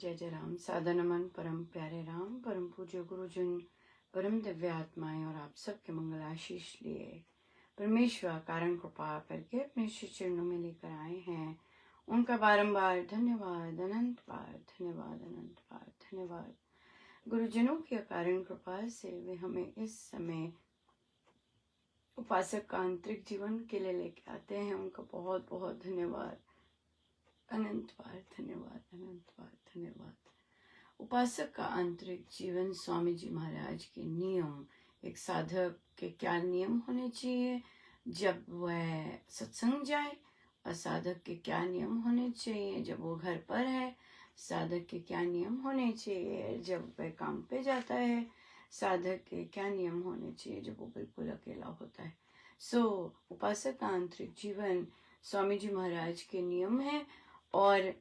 जय जय राम। सादर नमन परम प्यारे राम, परम पूज्य गुरुजन, परम दिव्य आत्माएं और आप सबके मंगल आशीष लिए परमेश्वर कारण कृपा करके अपने श्री चरणों में लेकर आए हैं। उनका बारंबार धन्यवाद, अनंत बार धन्यवाद, अनंत बार धन्यवाद। गुरुजनों की अकारण कृपा से वे हमें इस समय उपासक का आंतरिक जीवन के लिए लेके आते हैं। उनका बहुत बहुत धन्यवाद, अनंत बार धन्यवाद, अनंत बार धन्यवाद। उपासक का आंतरिक जीवन, स्वामी जी महाराज के नियम, एक साधक के क्या नियम होने चाहिए जब वह सत्संग जाए, और साधक के क्या नियम होने चाहिए जब वो घर पर है, साधक के क्या नियम होने चाहिए जब वह काम पे जाता है, साधक के क्या नियम होने चाहिए जब वो बिल्कुल अकेला होता है। उपासक का आंतरिक जीवन स्वामी जी महाराज के नियम है। और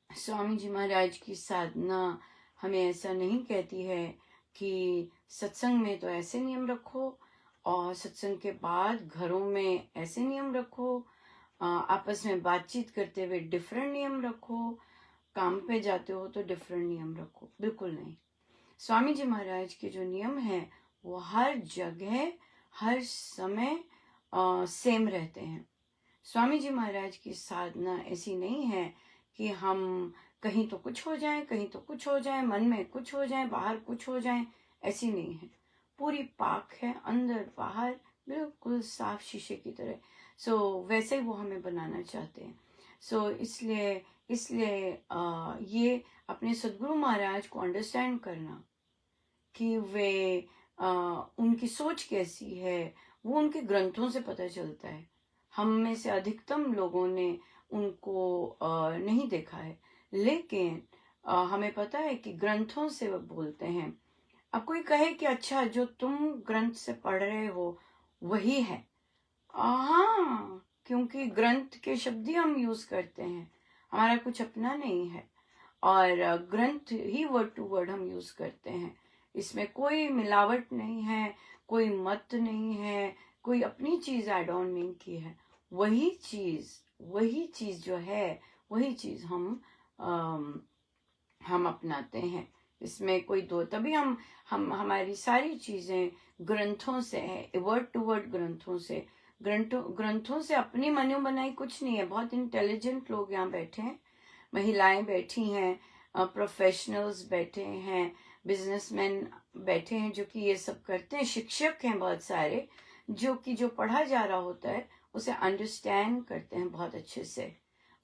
स्वामी जी महाराज की साधना हमें ऐसा नहीं कहती है कि सत्संग में तो ऐसे नियम रखो और सत्संग के बाद घरों में ऐसे नियम रखो, आपस में बातचीत करते हुए डिफरेंट नियम रखो, काम पे जाते हो तो डिफरेंट नियम रखो। बिल्कुल नहीं। स्वामी जी महाराज के जो नियम हैं वो हर जगह हर समय सेम रहते हैं। स्वामी जी महाराज की साधना ऐसी नहीं है कि हम कहीं तो कुछ हो जाए, कहीं तो कुछ हो जाए, मन में कुछ हो जाए, बाहर कुछ हो जाए, ऐसी नहीं है। पूरी पाक है, अंदर बाहर बिल्कुल साफ शीशे की तरह। वैसे ही वो हमें बनाना चाहते हैं। इसलिए इसलिए ये अपने सदगुरु महाराज को अंडरस्टैंड करना कि वे उनकी सोच कैसी है, वो उनके ग्रंथों से पता चलता है। हम में से अधिकतम लोगों ने उनको नहीं देखा है, लेकिन हमें पता है कि ग्रंथों से वो बोलते हैं। अब कोई कहे कि अच्छा जो तुम ग्रंथ से पढ़ रहे हो वही है, हाँ, क्योंकि ग्रंथ के शब्द ही हम यूज करते हैं, हमारा कुछ अपना नहीं है, और ग्रंथ ही वर्ड टू वर्ड हम यूज करते हैं। इसमें कोई मिलावट नहीं है, कोई मत नहीं है, कोई अपनी चीज ऐड ऑन नहीं की है। वही चीज जो है वही चीज हम अपनाते हैं। इसमें कोई दो, तभी हम हमारी सारी चीजें ग्रंथों से है, वर्ड टू वर्ड ग्रंथों से अपनी मनो बनाई कुछ नहीं है। बहुत इंटेलिजेंट लोग यहाँ बैठे हैं, महिलाएं बैठी हैं, प्रोफेशनल्स बैठे हैं, बिजनेसमैन बैठे हैं जो कि ये सब करते हैं, शिक्षक हैं बहुत सारे जो कि जो पढ़ा जा रहा होता है उसे अंडरस्टैंड करते हैं बहुत अच्छे से।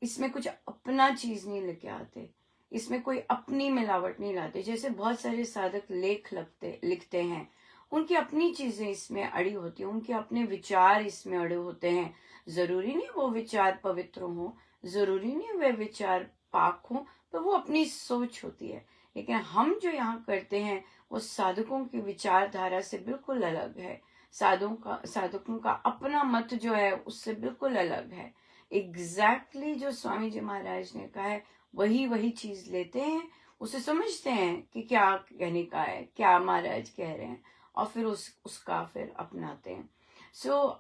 इसमें कुछ अपना चीज नहीं लेके आते, इसमें कोई अपनी मिलावट नहीं लाते। जैसे बहुत सारे साधक लिखते हैं, उनकी अपनी चीजें इसमें अड़ी होती है, उनके अपने विचार इसमें अड़े होते हैं। जरूरी नहीं वो विचार पवित्र हो, जरूरी नहीं वे विचार पाक हो, तो वो अपनी सोच होती है। लेकिन हम जो यहाँ करते हैं वो साधकों की विचारधारा से बिल्कुल अलग है। साधकों का अपना मत जो है उससे बिल्कुल अलग है। एग्जैक्टली जो स्वामी जी महाराज ने कहा है वही चीज लेते हैं, उसे समझते हैं कि क्या कहने का है, क्या महाराज कह रहे हैं, और फिर उसका फिर अपनाते हैं।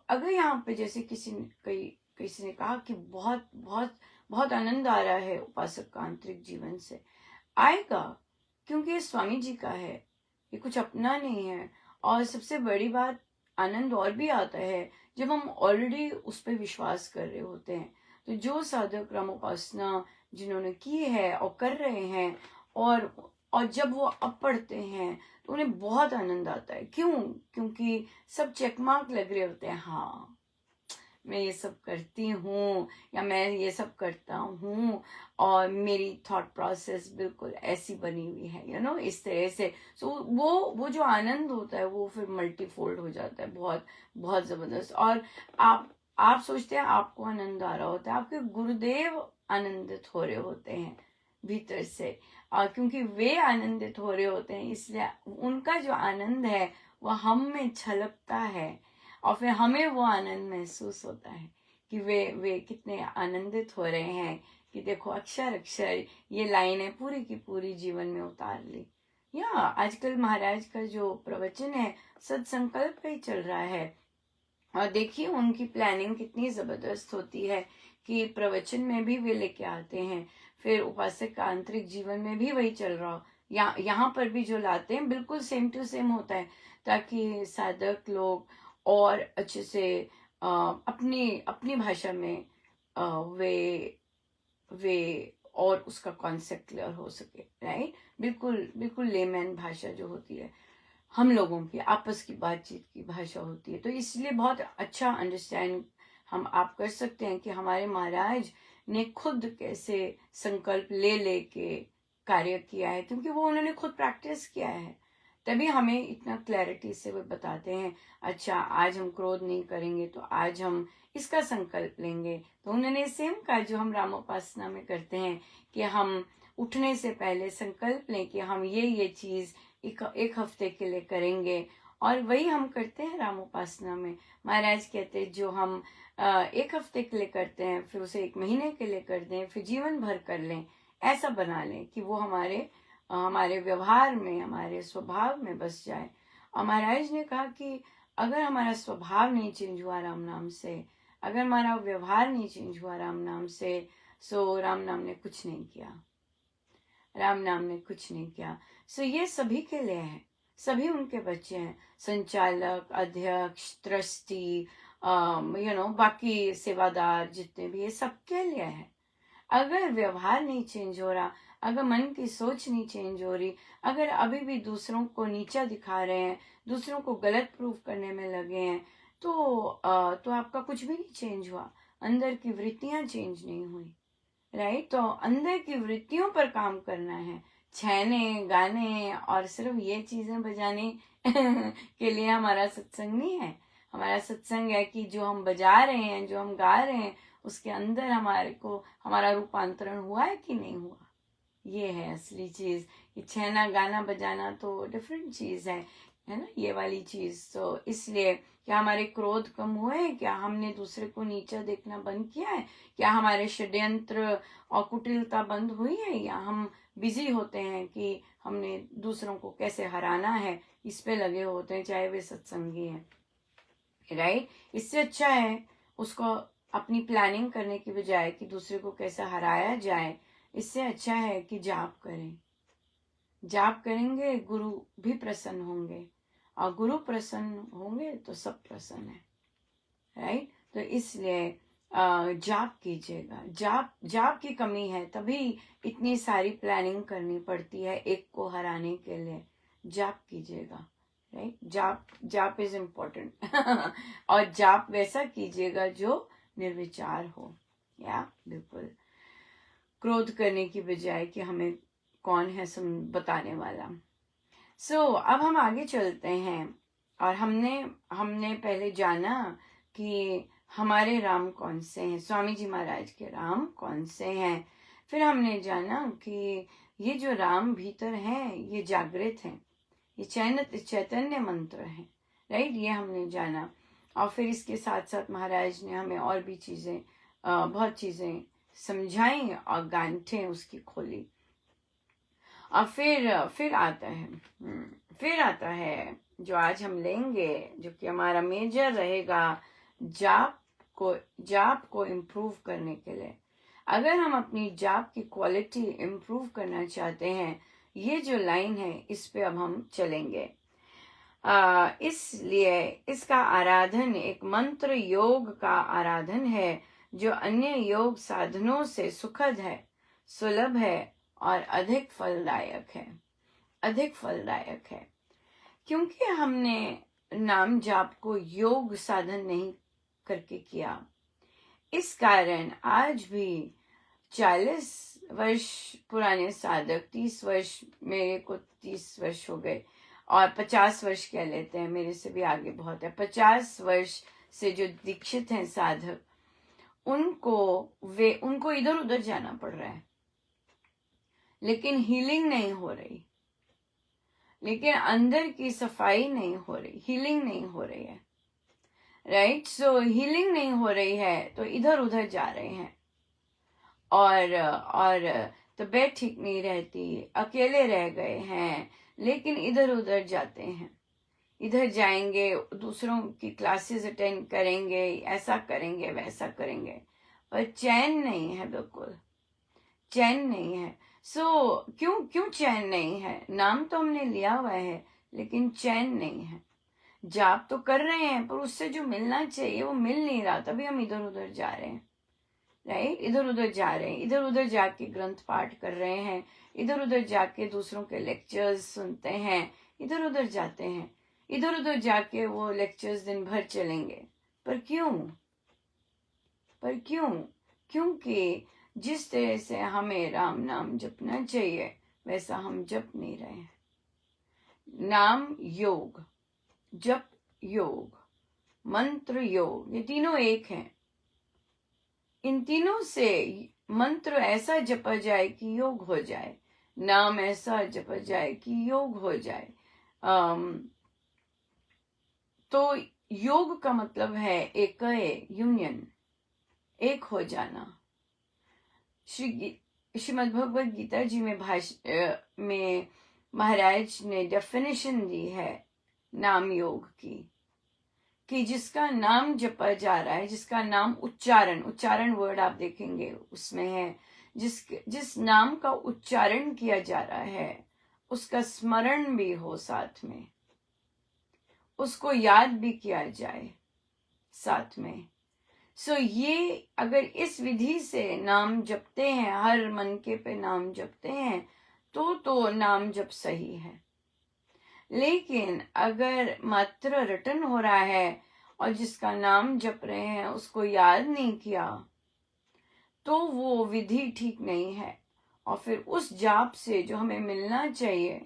अगर यहाँ पे जैसे किसी ने कहा कि बहुत बहुत बहुत आनंद आ रहा है उपासक का आंतरिक जीवन से, आएगा क्योंकि ये स्वामी जी का है, ये कुछ अपना नहीं है। और सबसे बड़ी बात, आनंद और भी आता है जब हम ऑलरेडी उस पर विश्वास कर रहे होते हैं। तो जो साधक राम उपासना जिन्होंने की है और कर रहे हैं, और जब वो अब पढ़ते हैं तो उन्हें बहुत आनंद आता है। क्यों? क्योंकि सब चेकमार्क लग रहे होते हैं, हाँ मैं ये सब करती हूँ या मैं ये सब करता हूँ, और मेरी थॉट प्रोसेस बिल्कुल ऐसी बनी हुई है, इस तरह से। वो जो आनंद होता है वो फिर मल्टीफोल्ड हो जाता है, बहुत बहुत जबरदस्त। और आप सोचते हैं आपको आनंद आ रहा होता है, आपके गुरुदेव आनंदित हो रहे होते हैं भीतर से, क्योंकि वे आनंदित हो रहे होते हैं, इसलिए उनका जो आनंद है वह हम में छलकता है, और फिर हमें वो आनंद महसूस होता है कि वे कितने आनंदित हो रहे हैं कि देखो अक्षर अक्षर ये लाइनें पूरी की पूरी जीवन में उतार ली। या आजकल महाराज का जो प्रवचन है सत्संकल्प पे ही चल रहा है, और देखिए उनकी प्लानिंग कितनी जबरदस्त होती है कि प्रवचन में भी वे लेके आते हैं, फिर उपासक का आंतरिक जीवन में भी वही चल रहा हो, यहाँ पर भी जो लाते हैं बिल्कुल सेम टू सेम होता है, ताकि साधक लोग और अच्छे से अपनी अपनी भाषा में वे वे और उसका कॉन्सेप्ट क्लियर हो सके, राइट। बिल्कुल बिल्कुल लेमैन भाषा जो होती है, हम लोगों की आपस की बातचीत की भाषा होती है, तो इसलिए बहुत अच्छा अंडरस्टैंड हम आप कर सकते हैं कि हमारे महाराज ने खुद कैसे संकल्प ले लेके कार्य किया है, क्योंकि वो उन्होंने खुद प्रैक्टिस किया है, तभी हमें इतना क्लैरिटी से वो बताते हैं। अच्छा, आज हम क्रोध नहीं करेंगे, तो आज हम इसका संकल्प लेंगे। तो उन्होंने सेम कहा जो हम रामोपासना में करते हैं कि हम उठने से पहले संकल्प लें कि हम ये चीज एक हफ्ते के लिए करेंगे, और वही हम करते हैं रामोपासना में। महाराज कहते हैं जो हम एक हफ्ते के लिए करते हैं, फिर उसे एक महीने के लिए कर दें, फिर जीवन भर कर लें, ऐसा बना लें कि वो हमारे व्यवहार में, हमारे स्वभाव में बस जाए। और महाराज ने कहा कि अगर हमारा स्वभाव नहीं चेंज हुआ राम नाम से, अगर हमारा व्यवहार नहीं चेंज हुआ राम नाम से, सो राम नाम ने कुछ नहीं किया, राम नाम ने कुछ नहीं किया। सो ये सभी के लिए है, सभी उनके बच्चे हैं, संचालक, अध्यक्ष, ट्रस्टी, बाकी सेवादार जितने भी, ये सबके लिए है। अगर व्यवहार नहीं चेंज हो रहा, अगर मन की सोच नहीं चेंज हो रही, अगर अभी भी दूसरों को नीचा दिखा रहे हैं, दूसरों को गलत प्रूफ करने में लगे हैं, तो आपका कुछ भी नहीं चेंज हुआ, अंदर की वृत्तियां चेंज नहीं हुई, राइट। तो अंदर की वृत्तियों पर काम करना है, छैने गाने और सिर्फ ये चीजें बजाने के लिए हमारा सत्संग नहीं है। हमारा सत्संग है कि जो हम बजा रहे हैं, जो हम गा रहे हैं, उसके अंदर हमारा रूपांतरण हुआ है कि नहीं हुआ, ये है असली चीज। ये छेना गाना बजाना तो डिफरेंट चीज है ना, ये वाली चीज। तो इसलिए क्या हमारे क्रोध कम हुए हैं, क्या हमने दूसरे को नीचा देखना बंद किया है, क्या हमारे षड्यंत्र और कुटिलता बंद हुई है, या हम बिजी होते हैं कि हमने दूसरों को कैसे हराना है, इस पे लगे होते हैं, चाहे वे सत्संगी हैं, राइट। इससे अच्छा है उसको अपनी प्लानिंग करने की बजाय कि दूसरे को कैसे हराया जाए, इससे अच्छा है कि जाप करें। जाप करेंगे, गुरु भी प्रसन्न होंगे, और गुरु प्रसन्न होंगे तो सब प्रसन्न है, राइट। तो इसलिए जाप कीजिएगा। जाप की कमी है, तभी इतनी सारी प्लानिंग करनी पड़ती है एक को हराने के लिए। जाप कीजिएगा, राइट। जाप इज इम्पोर्टेंट और जाप वैसा कीजिएगा जो निर्विचार हो, या बिल्कुल क्रोध करने की बजाय कि हमें कौन है बताने वाला। अब हम आगे चलते हैं, और हमने पहले जाना कि हमारे राम कौन से हैं, स्वामी जी महाराज के राम कौन से हैं। फिर हमने जाना कि ये जो राम भीतर हैं ये जागृत हैं, ये चैतन्य मंत्र हैं, राइट, ये हमने जाना। और फिर इसके साथ साथ महाराज ने हमें और भी चीजें, बहुत चीजें समझाई और गांठें उसकी खोली। और फिर आता है जो आज हम लेंगे, जो कि हमारा मेजर रहेगा, जाप को इम्प्रूव करने के लिए। अगर हम अपनी जाप की क्वालिटी इम्प्रूव करना चाहते हैं, ये जो लाइन है इस पे अब हम चलेंगे। इसलिए इसका आराधन एक मंत्र योग का आराधन है, जो अन्य योग साधनों से सुखद है, सुलभ है और अधिक फलदायक है। क्योंकि हमने नाम जाप को योग साधन नहीं करके किया, इस कारण आज भी 40 वर्ष पुराने साधक, 30 वर्ष, मेरे को 30 वर्ष हो गए, और 50 वर्ष कह लेते हैं, मेरे से भी आगे बहुत है, 50 वर्ष से जो दीक्षित हैं साधक, उनको इधर उधर जाना पड़ रहा है, लेकिन हीलिंग नहीं हो रही, लेकिन अंदर की सफाई नहीं हो रही, हीलिंग नहीं हो रही है, राइट। सो हीलिंग नहीं हो रही है तो इधर उधर जा रहे हैं, और तबीयत ठीक नहीं रहती, अकेले रह गए हैं, लेकिन इधर उधर जाते हैं, इधर जाएंगे, दूसरों की क्लासेस अटेंड करेंगे, ऐसा करेंगे, वैसा करेंगे, पर चैन नहीं है, बिल्कुल चैन नहीं है। क्यों क्यों चैन नहीं है? नाम तो हमने लिया हुआ है लेकिन चैन नहीं है। जाप तो कर रहे हैं पर उससे जो मिलना चाहिए वो मिल नहीं रहा, तभी हम इधर उधर जा रहे हैं। राइट, इधर उधर जा रहे हैं, इधर उधर जाके ग्रंथ पाठ कर रहे हैं, इधर उधर जाके दूसरों के लेक्चर्स सुनते हैं, इधर उधर जाते हैं, इधर उधर जाके वो लेक्चर्स दिन भर चलेंगे। पर क्यों? पर क्यों? क्योंकि जिस तरह से हमें राम नाम जपना चाहिए वैसा हम जप नहीं रहे हैं। नाम योग, जप योग, मंत्र योग, ये तीनों एक हैं। इन तीनों से मंत्र ऐसा जपा जाए कि योग हो जाए, नाम ऐसा जपा जाए कि योग हो जाए। तो योग का मतलब है एक यूनियन, एक हो जाना। श्रीमद् भगवद गीता जी में में महाराज ने डेफिनेशन दी है नाम योग की, कि जिसका नाम जपा जा रहा है, जिसका नाम उच्चारण वर्ड आप देखेंगे उसमें है, जिस नाम का उच्चारण किया जा रहा है उसका स्मरण भी हो, साथ में उसको याद भी किया जाए साथ में। ये अगर इस विधि से नाम जपते हैं, हर मन के पे नाम जपते हैं, तो नाम जप सही है। लेकिन अगर मात्र रटन हो रहा है और जिसका नाम जप रहे हैं उसको याद नहीं किया, तो वो विधि ठीक नहीं है। और फिर उस जाप से जो हमें मिलना चाहिए,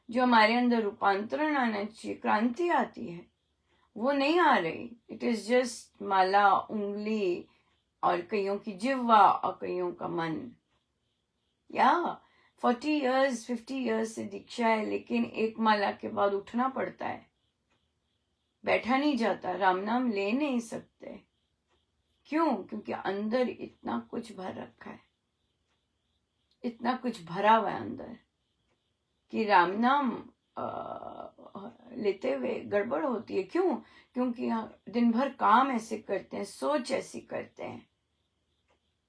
जो हमारे अंदर रूपांतरण आना चाहिए, क्रांति आती है, वो नहीं आ रही। इट इज जस्ट माला, उंगली, और कईयों की जिह्वा और कईयों का मन। 40 इयर्स 50 इयर्स से दीक्षा है, लेकिन एक माला के बाद उठना पड़ता है, बैठा नहीं जाता, राम नाम ले नहीं सकते। क्यों? क्योंकि अंदर इतना कुछ भर रखा है, इतना कुछ भरा हुआ है अंदर कि राम नाम लेते हुए गड़बड़ होती है। क्यों? क्योंकि दिन भर काम ऐसे करते हैं, सोच ऐसी करते हैं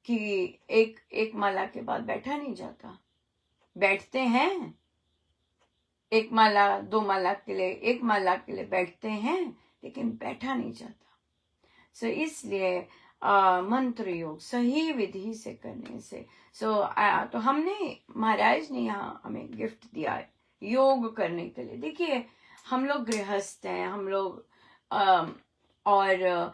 कि एक माला के बाद बैठा नहीं जाता। बैठते हैं एक माला, 2 माला के लिए, 1 माला के लिए बैठते हैं, लेकिन बैठा नहीं जाता। इसलिए मंत्र योग सही विधि से करने से तो हमने, महाराज ने यहाँ हमें गिफ्ट दिया है योग करने के लिए। देखिए, हम लोग गृहस्थ हैं, हम लोग और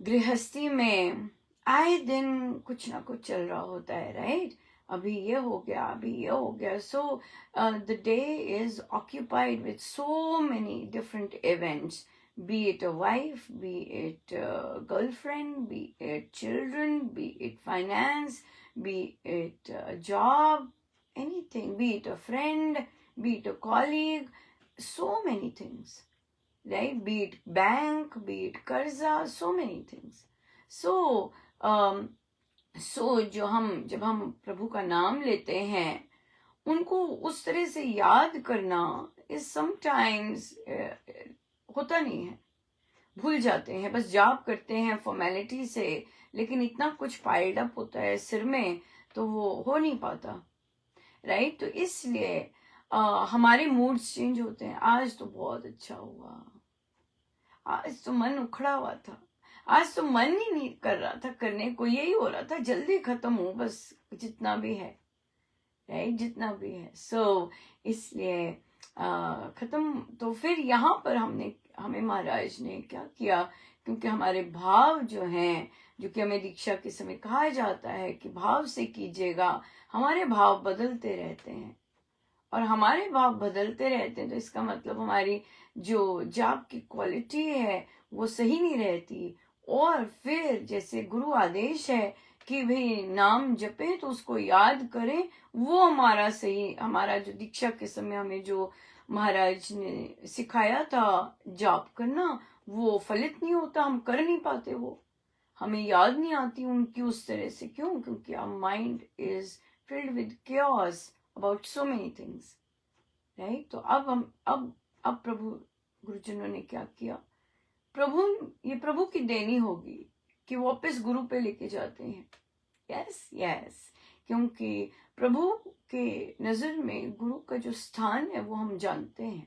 गृहस्थी में आए दिन कुछ ना कुछ चल रहा होता है, राइट? अभी ये हो गया, अभी ये हो गया। The day is occupied with so many different events, be it a wife, be it a girlfriend, be it children, be it finance, be it a job, anything, be it a friend, be it a colleague, so many things, right? Be it bank, be it कर्जा, so many things. जब हम प्रभु का नाम लेते हैं, उनको उस तरह से याद करना इज समटाइम्स होता नहीं है, भूल जाते हैं, बस जाप करते हैं फॉर्मेलिटी से, लेकिन इतना कुछ पाइल्ड अप होता है सिर में, तो वो हो नहीं पाता, राइट? तो इसलिए हमारे मूड्स चेंज होते हैं। आज तो बहुत अच्छा हुआ, आज तो मन उखड़ा हुआ था, आज तो मन ही नहीं कर रहा था करने को, यही हो रहा था जल्दी खत्म हो बस, जितना भी है, राइट? जितना भी है। इसलिए खत्म। तो फिर यहाँ पर हमें महाराज ने क्या किया, क्योंकि हमारे भाव जो हैं, जो कि हमें दीक्षा के समय कहा जाता है कि भाव से कीजिएगा, हमारे भाव बदलते रहते हैं, और हमारे भाव बदलते रहते हैं तो इसका मतलब हमारी जो जाप की क्वालिटी है वो सही नहीं रहती। और फिर जैसे गुरु आदेश है कि भाई नाम जपे तो उसको याद करें, वो हमारा जो दीक्षा के समय हमें जो महाराज ने सिखाया था जाप करना, वो फलित नहीं होता, हम कर नहीं पाते, वो हमें याद नहीं आती उनकी उस तरह से। क्यों? क्योंकि our mind is filled with chaos about so many things, right? तो अब प्रभु गुरुजनों ने क्या किया, ये प्रभु की देनी होगी कि वापस गुरु पे लेके जाते हैं। यस, क्योंकि प्रभु के नजर में गुरु का जो स्थान है वो हम जानते हैं,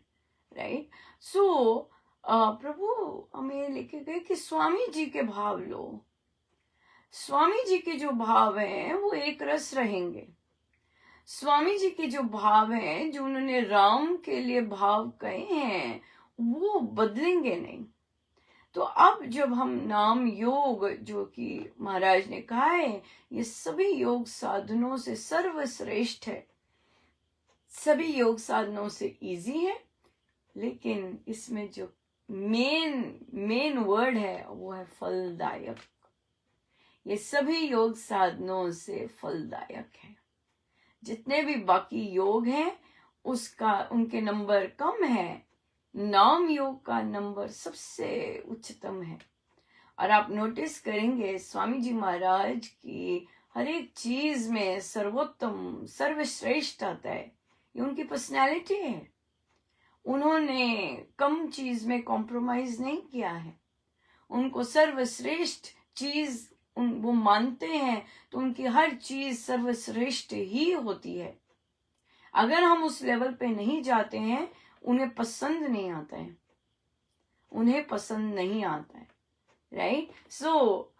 राइट। सो प्रभु हमें लेके गए कि स्वामी जी के भाव लो। स्वामी जी के जो भाव हैं वो एक रस रहेंगे। स्वामी जी के जो भाव हैं, जो उन्होंने राम के लिए भाव कहे हैं, वो बदलेंगे नहीं। तो अब जब हम नाम योग, जो कि महाराज ने कहा है, ये सभी योग साधनों से सर्वश्रेष्ठ है, सभी योग साधनों से इजी है, लेकिन इसमें जो मेन वर्ड है वो है फलदायक। ये सभी योग साधनों से फलदायक है। जितने भी बाकी योग हैं उसका उनके नंबर कम है, नाम योग का नंबर सबसे उच्चतम है। और आप नोटिस करेंगे स्वामी जी महाराज की हर एक चीज में सर्वोत्तम सर्वश्रेष्ठ आता है। ये उनकी पर्सनैलिटी है। उन्होंने कम चीज में कॉम्प्रोमाइज नहीं किया है। उनको सर्वश्रेष्ठ चीज वो मानते हैं, तो उनकी हर चीज सर्वश्रेष्ठ ही होती है। अगर हम उस लेवल पे नहीं जाते हैं, उन्हें पसंद नहीं आता है, उन्हें पसंद नहीं आता है, राइट। सो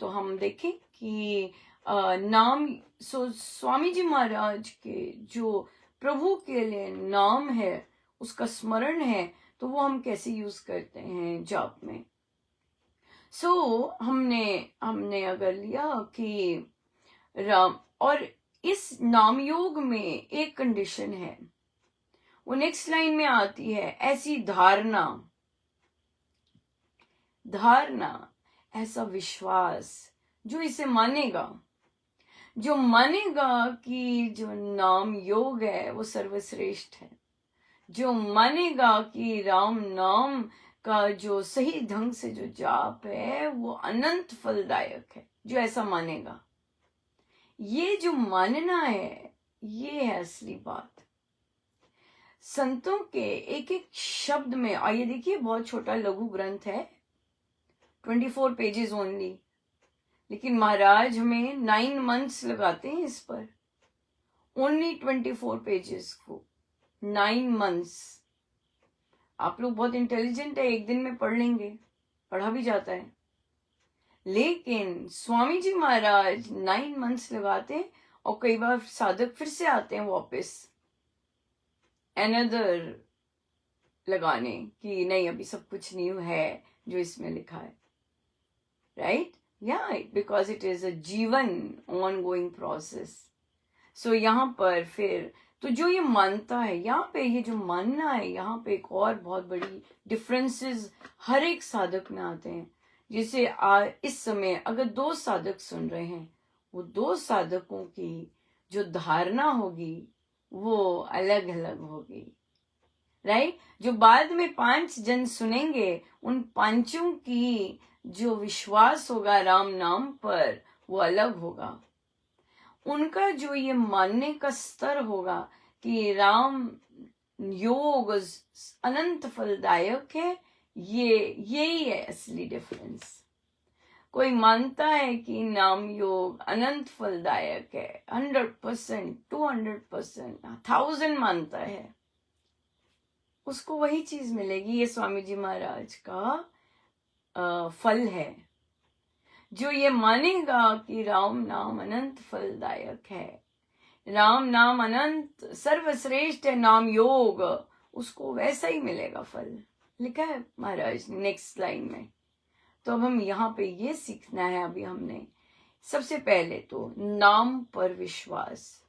तो हम देखें कि स्वामी जी महाराज के जो प्रभु के लिए नाम है, उसका स्मरण है, तो वो हम कैसे यूज करते हैं जाप में। हमने अगर लिया कि राम, और इस नाम योग में एक कंडीशन है, वो नेक्स्ट लाइन में आती है, ऐसी धारणा, ऐसा विश्वास जो इसे मानेगा, जो मानेगा कि जो नाम योग है वो सर्वश्रेष्ठ है, जो मानेगा कि राम नाम का जो सही ढंग से जो जाप है वो अनंत फलदायक है, जो ऐसा मानेगा। ये जो मानना है, ये है असली बात। संतों के एक एक शब्द में, और ये देखिए बहुत छोटा लघु ग्रंथ है, 24 पेजेस ओनली, लेकिन महाराज हमें 9 months लगाते हैं इस पर, ओनली 24 पेजेस को 9 months। आप लोग बहुत इंटेलिजेंट है, एक दिन में पढ़ लेंगे, पढ़ा भी जाता है, लेकिन स्वामी जी महाराज 9 months लगाते हैं, और कई बार साधक फिर से आते हैं वापस अनदर लगाने कि नहीं, अभी सब कुछ न्यू है जो इसमें लिखा है, राइट। या बिकॉज इट इज अ जीवन ऑन गोइंग प्रोसेस। सो यहाँ पर फिर तो जो ये मानता है, यहाँ पे ये जो मानना है, यहाँ पे एक और बहुत बड़ी डिफरेंसेस हर एक साधक में आते हैं। जैसे इस समय अगर 2 साधक सुन रहे हैं, वो 2 साधकों की जो धारणा होगी वो अलग अलग होगी, राइट। जो बाद में 5 जन सुनेंगे, उन 5 की जो विश्वास होगा राम नाम पर वो अलग होगा। उनका जो ये मानने का स्तर होगा कि राम योग अनंत फलदायक है, यही है असली डिफरेंस। कोई मानता है कि नाम योग अनंत फलदायक है, 100%, 200%, 1000 मानता है, उसको वही चीज मिलेगी। ये स्वामी जी महाराज का फल है। जो ये मानेगा कि राम नाम अनंत फलदायक है, राम नाम अनंत सर्वश्रेष्ठ है, नाम योग, उसको वैसा ही मिलेगा फल, लिखा है महाराज नेक्स्ट लाइन में। तो अब हम यहाँ पे ये सीखना है, अभी हमने सबसे पहले तो नाम पर विश्वास।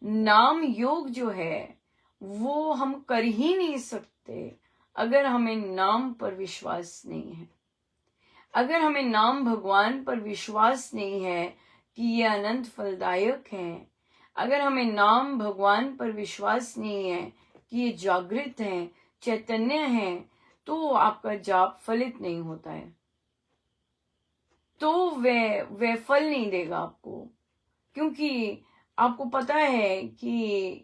नाम योग जो है वो हम कर ही नहीं सकते अगर हमें नाम पर विश्वास नहीं है। अगर हमें नाम भगवान पर विश्वास नहीं है कि ये अनंत फलदायक हैं, अगर हमें नाम भगवान पर विश्वास नहीं है कि ये जागृत हैं, चैतन्य हैं, तो आपका जाप फलित नहीं होता है, तो वह फल नहीं देगा आपको, क्योंकि आपको पता है कि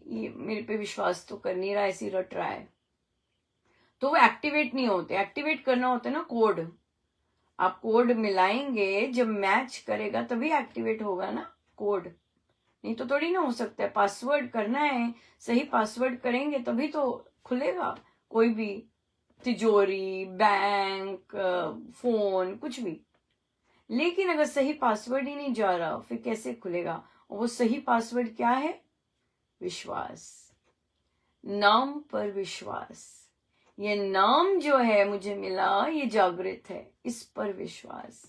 ये मेरे पे विश्वास तो कर नहीं रहा, ऐसी रट रहा है, तो वो एक्टिवेट नहीं होते। एक्टिवेट करना होता है ना कोड, आप कोड मिलाएंगे, जब मैच करेगा तभी एक्टिवेट होगा ना कोड। नहीं तो थोड़ी ना हो सकता है। पासवर्ड करना है, सही पासवर्ड करेंगे तभी तो खुलेगा कोई भी तिजोरी, बैंक, फोन, कुछ भी। लेकिन अगर सही पासवर्ड ही नहीं जा रहा फिर कैसे खुलेगा? और वो सही पासवर्ड क्या है? विश्वास, नाम पर विश्वास। ये नाम जो है मुझे मिला, ये जागृत है, इस पर विश्वास।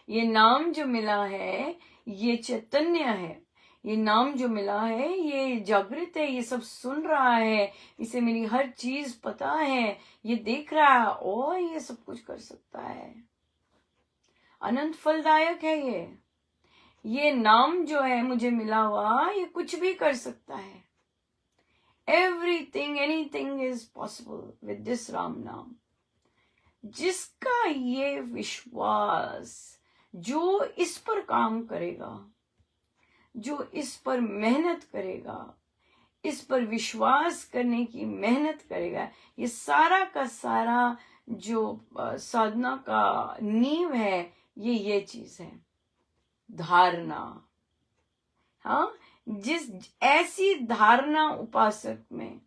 ये नाम जो मिला है ये चैतन्य है। ये नाम जो मिला है ये जागृत है, ये सब सुन रहा है, इसे मेरी हर चीज पता है, ये देख रहा है और ये सब कुछ कर सकता है। अनंत फलदायक है ये नाम जो है मुझे मिला हुआ, ये कुछ भी कर सकता है। Everything, anything is possible with this Ram नाम। जिसका ये विश्वास, जो इस पर काम करेगा, जो इस पर मेहनत करेगा, इस पर विश्वास करने की मेहनत करेगा, ये सारा का सारा जो साधना का नींव है ये चीज है, धारणा। हाँ, जिस ऐसी धारणा उपासक में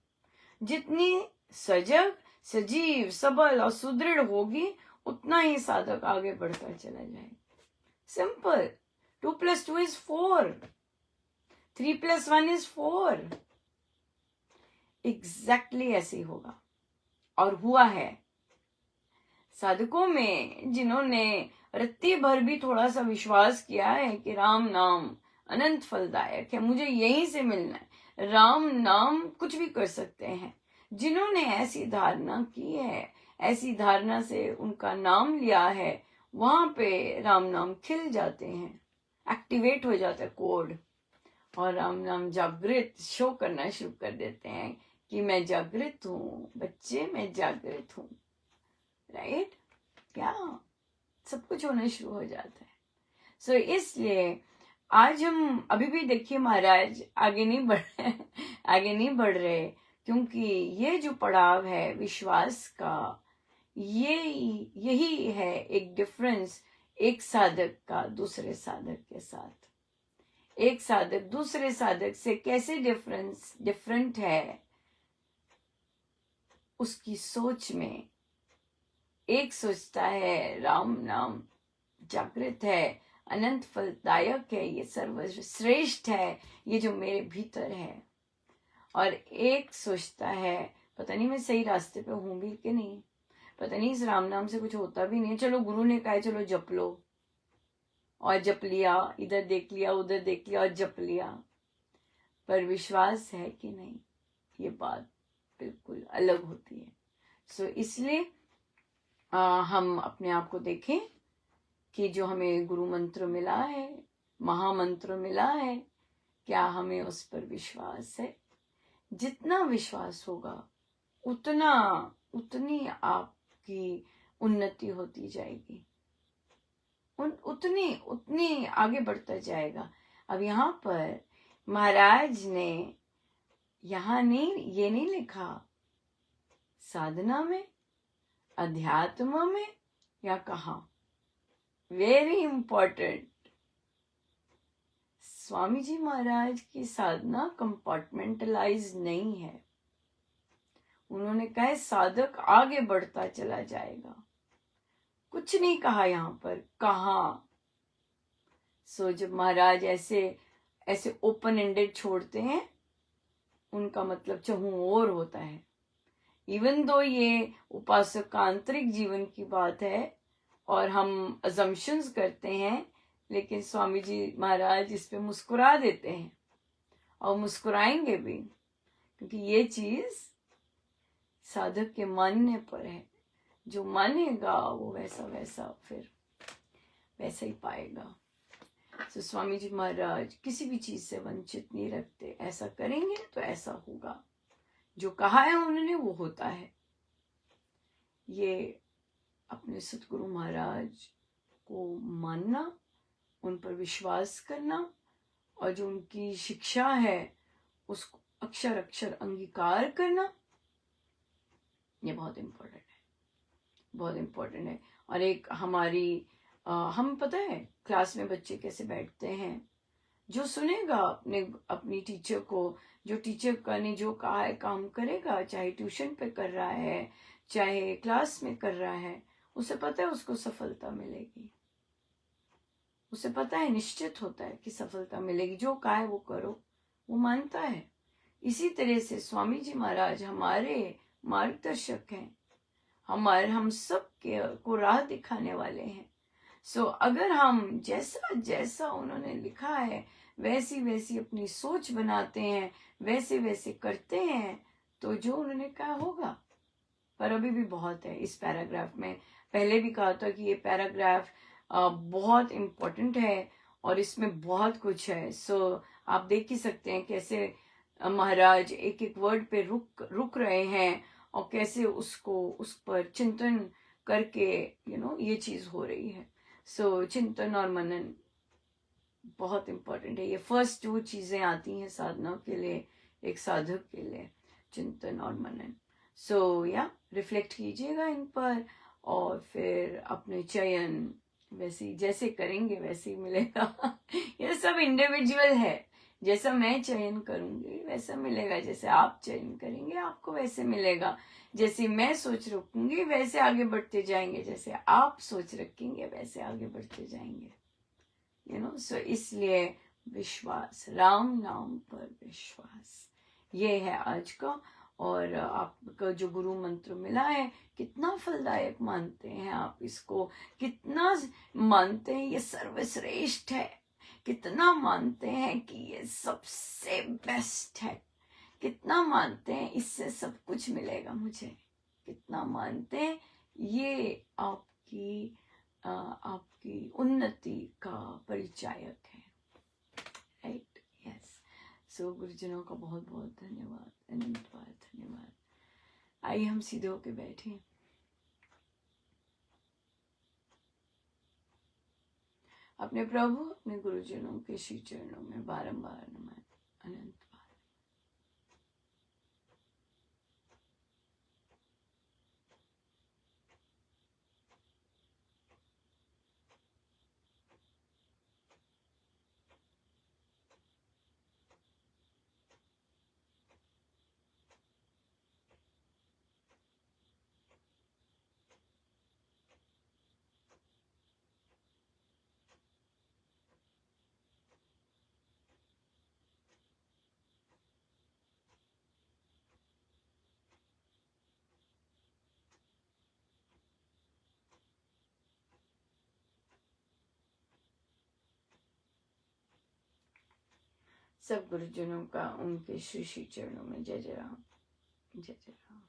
जितनी सजग, सजीव, सबल और सुदृढ़ होगी, उतना ही साधक आगे बढ़ता चला जाएगा। सिंपल। 2+2 is 4, 3+1 is 4। एग्जैक्टली ऐसे ही होगा और हुआ है। साधकों में जिन्होंने रत्ती भर भी थोड़ा सा विश्वास किया है कि राम नाम अनंत फलदायक है, मुझे यहीं से मिलना है, राम नाम कुछ भी कर सकते हैं, जिन्होंने ऐसी धारणा की है, ऐसी धारणा से उनका नाम लिया है, वहां पे राम नाम खिल जाते हैं, एक्टिवेट हो जाता है कोड, और राम नाम जागृत शो करना शुरू कर देते हैं कि मैं जागृत हूँ बच्चे, मैं जागृत हूँ। राइट? क्या सब कुछ होना शुरू हो जाता है। सो इसलिए आज हम अभी भी देखिए महाराज आगे नहीं बढ़ रहे, क्योंकि ये जो पड़ाव है विश्वास का, यही है एक डिफरेंस एक साधक का दूसरे साधक के साथ। एक साधक दूसरे साधक से कैसे डिफरेंट है, उसकी सोच में। एक सोचता है राम नाम जागृत है, अनंत फलदायक है, ये सर्वश्रेष्ठ है, ये जो मेरे भीतर है। और एक सोचता है पता नहीं मैं सही रास्ते पे हूं भी कि नहीं, पता नहीं इस राम नाम से कुछ होता भी नहीं, चलो गुरु ने कहा चलो जप लो, और जप लिया, इधर देख लिया उधर देख लिया और जप लिया, पर विश्वास है कि नहीं, ये बात बिल्कुल अलग होती है। सो इसलिए हम अपने आप को देखें कि जो हमें गुरु मंत्र मिला है, महामंत्र मिला है, क्या हमें उस पर विश्वास है? जितना विश्वास होगा उतनी आपकी उन्नति होती जाएगी, उतनी आगे बढ़ता जाएगा। अब यहाँ पर महाराज ने यहाँ ये नहीं लिखा साधना में, अध्यात्म में, या कहा। वेरी इंपॉर्टेंट, स्वामी जी महाराज की साधना कंपार्टमेंटलाइज नहीं है। उन्होंने कहा साधक आगे बढ़ता चला जाएगा, कुछ नहीं कहा यहाँ पर, कहा। सो जब महाराज ऐसे ओपन एंडेड छोड़ते हैं, उनका मतलब चहु और होता है। इवन दो ये उपासक का आंतरिक जीवन की बात है और हम अजम्पशंस करते हैं, लेकिन स्वामी जी महाराज इस पे मुस्कुरा देते हैं और मुस्कुराएंगे भी, क्योंकि ये चीज साधक के मानने पर है। जो मानेगा वो वैसा फिर वैसा ही पाएगा। तो स्वामी जी महाराज किसी भी चीज से वंचित नहीं रखते, ऐसा करेंगे तो ऐसा होगा, जो कहा है उन्होंने वो होता है। ये अपने सतगुरु महाराज को मानना, उन पर विश्वास करना, और जो उनकी शिक्षा है उसको अक्षर अक्षर अंगीकार करना, ये बहुत इम्पोर्टेंट है, बहुत इम्पोर्टेंट है। और एक हमारी हम पता है क्लास में बच्चे कैसे बैठते हैं, जो सुनेगा अपने अपनी टीचर को, जो टीचर का ने जो कहा है काम करेगा, चाहे ट्यूशन पे कर रहा है चाहे क्लास में कर रहा है, उसे पता है उसको सफलता मिलेगी। उसे पता है, निश्चित होता है कि सफलता मिलेगी। जो कहा है वो करो, वो मानता है। इसी तरह से स्वामी जी महाराज हमारे मार्गदर्शक हैं, हम सब के को राह दिखाने वाले हैं। सो अगर हम जैसा जैसा उन्होंने लिखा है वैसी वैसी अपनी सोच बनाते हैं, वैसे वैसे करते हैं, तो जो उन्होंने कहा होगा। पर अभी भी बहुत है इस पैराग्राफ में। पहले भी कहा था कि ये पैराग्राफ बहुत इम्पोर्टेंट है और इसमें बहुत कुछ है। सो आप देख ही सकते हैं कैसे महाराज एक एक वर्ड पे रुक रुक रहे हैं और कैसे उसको उस पर चिंतन करके ये चीज हो रही है। सो चिंतन और मनन बहुत इम्पोर्टेंट है। ये फर्स्ट जो चीजें आती हैं साधना के लिए, एक साधक के लिए, चिंतन और मनन। सो या रिफ्लेक्ट कीजिएगा इन पर और फिर अपने चयन वैसे जैसे करेंगे वैसे ही मिलेगा। ये सब इंडिविजुअल है। जैसा मैं चयन करूंगी वैसा मिलेगा, जैसे आप चयन करेंगे आपको वैसे मिलेगा, जैसे मैं सोच रखूंगी वैसे आगे बढ़ते जाएंगे, जैसे आप सोच रखेंगे वैसे आगे बढ़ते जाएंगे। सो इसलिए विश्वास, राम नाम पर विश्वास, ये है आज का। और आपका जो गुरु मंत्र मिला है, कितना फलदायक मानते हैं आप इसको, कितना मानते हैं ये सर्वश्रेष्ठ है, कितना मानते हैं कि ये सबसे बेस्ट है, कितना मानते हैं इससे सब कुछ मिलेगा मुझे, कितना मानते हैं ये आपकी उन्नति का परिचायक है। Right, yes. सो गुरुजनों का बहुत बहुत धन्यवाद, अनंत बार धन्यवाद। आइए हम सीधे होके बैठे। अपने प्रभु अपने गुरुजनों के श्री चरणों में बारंबार नमन, अनंत। सब गुरुजनों का उनके श्री श्री चरणों में जय जय राम, जय जय राम।